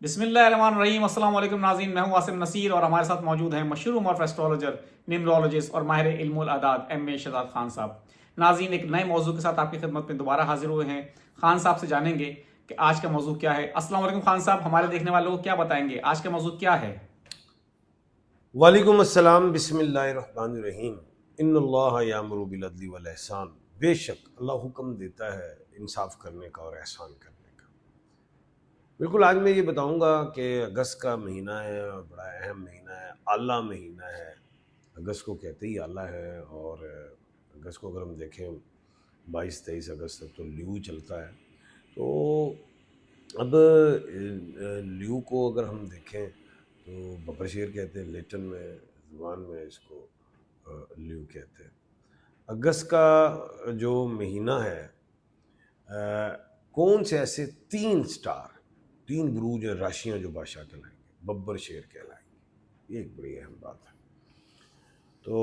بسم اللہ الرحمن الرحیم۔ السلام علیکم ناظرین، میں ہوں واسم نصیر اور ہمارے ساتھ موجود ہیں مشہور معروف ایسٹرولوجر، نیمرولوجسٹ اور ماہر علم الاعداد ایم شہزاد خان صاحب۔ ناظرین، ایک نئے موضوع کے ساتھ آپ کی خدمت میں دوبارہ حاضر ہوئے ہیں۔ خان صاحب سے جانیں گے کہ آج کا موضوع کیا ہے۔ السلام علیکم خان صاحب، ہمارے دیکھنے والوں کو کیا بتائیں گے آج کا موضوع کیا ہے؟ وعلیکم السلام۔ بسم اللہ الرحمن الرحیم۔ ان اللہ یامر بالعدل والاحسان، بے شک اللہ حکم دیتا ہے انصاف کرنے کا اور احسان کرنے کا۔ بالکل، آج میں یہ بتاؤں گا کہ اگست کا مہینہ ہے اور بڑا اہم مہینہ ہے، اعلیٰ مہینہ ہے۔ اگست کو کہتے ہی اعلیٰ ہے، اور اگست کو اگر ہم دیکھیں 22-23 اگست تک تو لیو چلتا ہے۔ تو اب لیو کو اگر ہم دیکھیں تو ببر شیر کہتے ہیں، لیٹن میں زبان میں اس کو لیو کہتے ہیں۔ اگست کا جو مہینہ ہے، کون سے ایسے 3 سٹار، 3 بروج اور راشیاں جو بادشاہ کہلائیں گے، ببر شیر کہلائیں گے، یہ ایک بڑی اہم بات ہے۔ تو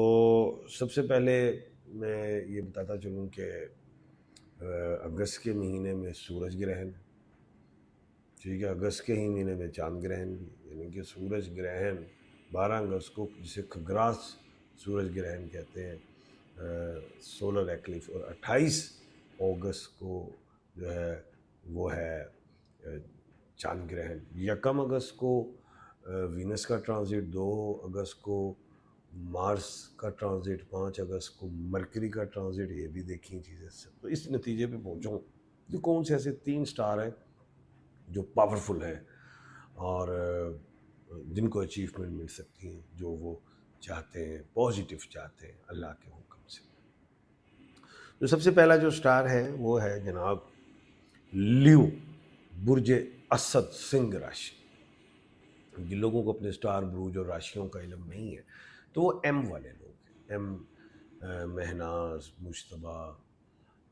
سب سے پہلے میں یہ بتاتا چلوں کہ اگست کے مہینے میں سورج گرہن، ٹھیک ہے، اگست کے ہی مہینے میں چاند گرہن بھی، یعنی کہ سورج گرہن 12 اگست کو، جسے کھگراس سورج گرہن کہتے ہیں، سولر ایکلپس، اور 28 اگست کو جو ہے وہ ہے چاند گرہن۔ 1 اگست کو وینس کا ٹرانزٹ، 2 اگست کو مارس کا ٹرانزٹ، 5 اگست کو مرکری کا ٹرانزٹ، یہ بھی دیکھی چیزیں سب۔ تو اس نتیجے پہ پہنچوں کہ کون سے ایسے 3 سٹار ہیں جو پاورفل ہیں اور جن کو اچیومنٹ مل سکتی ہیں، جو وہ چاہتے ہیں، پازیٹیو چاہتے ہیں اللہ کے حکم سے۔ تو سب سے پہلا جو سٹار ہے وہ ہے جناب لیو، برج اسد، سنگھ راشی۔ جن لوگوں کو اپنے سٹار بروج اور راشیوں کا علم نہیں ہے تو وہ ایم والے لوگ ہیں۔ ایم، مہناز، مشتبہ،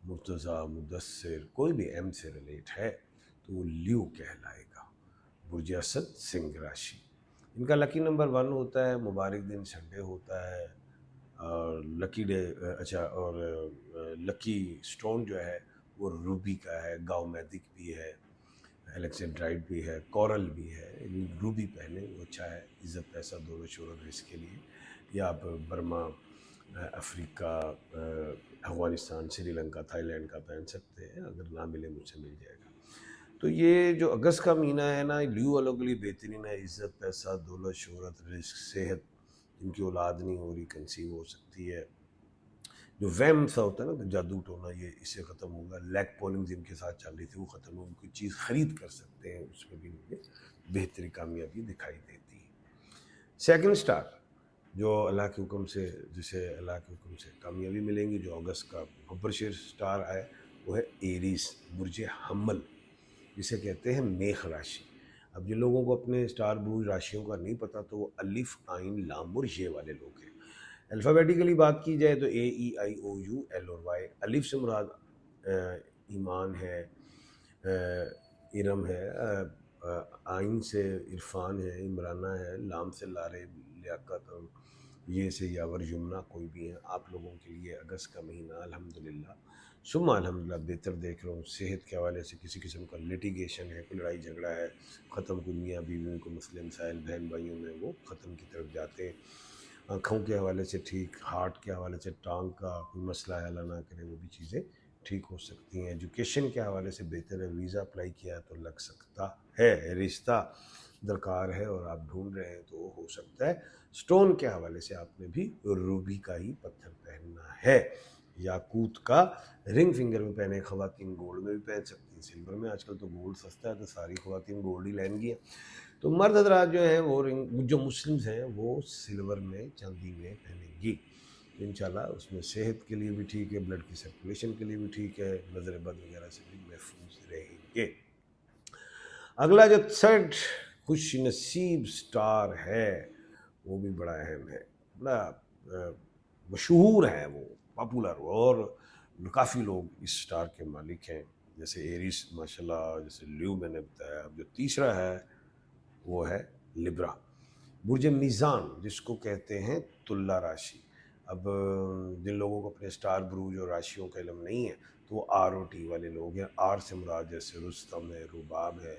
مرتضیٰ، مدثر، کوئی بھی ایم سے ریلیٹ ہے تو وہ لیو کہلائے گا، برج اسد، سنگھ راشی۔ ان کا لکی نمبر 1 ہوتا ہے، مبارک دن سنڈے ہوتا ہے، اور لکی ڈے اور لکی سٹون جو ہے وہ روبی کا ہے، گاؤ میدک بھی ہے، الیکسینڈرائٹ بھی ہے، کورل بھی ہے۔ روبی پہنے وہ اچھا ہے، عزت پیسہ دولت شہرت اس کے لیے۔ یا آپ برما، افریقہ، افغانستان، سری لنکا، تھائی لینڈ کا پہن سکتے ہیں، اگر نہ ملے مجھ سے مل جائے گا۔ تو یہ جو اگست کا مہینہ ہے نا، لیو والوں کے لیے بہترین ہے۔ عزت پیسہ دولت شہرت رزق صحت، جن کی اولاد نہیں ہو رہی کنسیو ہو سکتی ہے۔ جو وہم سا ہوتا ہے نا، جادو ٹونا، یہ اس سے ختم ہوگا۔ لیک پولنگ جن کے ساتھ چل رہی تھی وہ ختم ہوگی، کوئی چیز خرید کر سکتے ہیں، اس میں بھی مجھے بہتری کامیابی دکھائی دیتی ہے۔ سیکنڈ سٹار جو اللہ کے حکم سے، جسے اللہ کے حکم سے کامیابی ملیں گی، جو اگست کا ببر شیر سٹار ہے، وہ ہے ایریس، برج حمل، جسے کہتے ہیں میخ راشی۔ اب جن لوگوں کو اپنے سٹار بروج راشیوں کا نہیں پتہ تو وہ الف، عین، لام اور یہ والے لوگ ہیں۔ الفابیٹیکلی بات کی جائے تو اے ای آئی او یو ایل اور وائی۔ الف سے مراد ایمان ہے، ارم ہے، عین سے عرفان ہے، عمرانہ ہے، لام سے لارے، لیاقت، اور یہ سے یاور، یمنا، کوئی بھی ہیں۔ آپ لوگوں کے لیے اگست کا مہینہ الحمدللہ ثم الحمدللہ بہتر دیکھ رہا ہوں۔ صحت کے حوالے سے کسی قسم کا لیٹیگیشن ہے، کوئی لڑائی جھگڑا ہے، ختم، کوئی میاں بیوی میں کوئی مسئلے مسائل بہن بھائیوں میں، وہ ختم کی طرف جاتے ہیں۔ آنکھوں کے حوالے سے ٹھیک، ہارٹ کے حوالے سے، ٹانگ کا کوئی مسئلہ ہے اللہ نہ کرے، وہ بھی چیزیں ٹھیک ہو سکتی ہیں۔ ایجوکیشن کے حوالے سے بہتر ہے، ویزا اپلائی کیا ہے تو لگ سکتا ہے، رشتہ درکار ہے اور آپ ڈھونڈ رہے ہیں تو وہ ہو سکتا ہے۔ سٹون کے حوالے سے آپ نے بھی روبی کا ہی پتھر پہننا ہے، یاقوت کا رنگ فنگر میں پہنے، خواتین گولڈ میں بھی پہن سکتی ہیں، سلور میں۔ آج کل تو گولڈ سستا ہے تو ساری خواتین گولڈ ہی لیں گی۔ تو مرد حضرات جو ہیں وہ رنگ، جو مسلمز ہیں وہ سلور میں، چاندی میں پہنیں گی، تو انشاءاللہ اس میں صحت کے لیے بھی ٹھیک ہے، بلڈ کی سرکولیشن کے لیے بھی ٹھیک ہے، نظر بد وغیرہ سے بھی محفوظ رہیں گے۔ اگلا جو تھرڈ خوش نصیب سٹار ہے وہ بھی بڑا اہم ہے، بڑا مشہور ہے، وہ پاپولر، اور کافی لوگ اس سٹار کے مالک ہیں، جیسے ایریس ماشاءاللہ، جیسے لیو میں نے بتایا۔ اب جو تیسرا ہے وہ ہے لبرا، برج میزان، جس کو کہتے ہیں تلا راشی۔ اب جن لوگوں کو اپنے سٹار بروج اور راشیوں کا علم نہیں ہے تو وہ آر او ٹی والے لوگ ہیں۔ آر سے مراد جیسے رستم ہے، رباب ہے،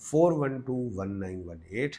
4121918,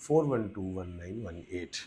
4121918।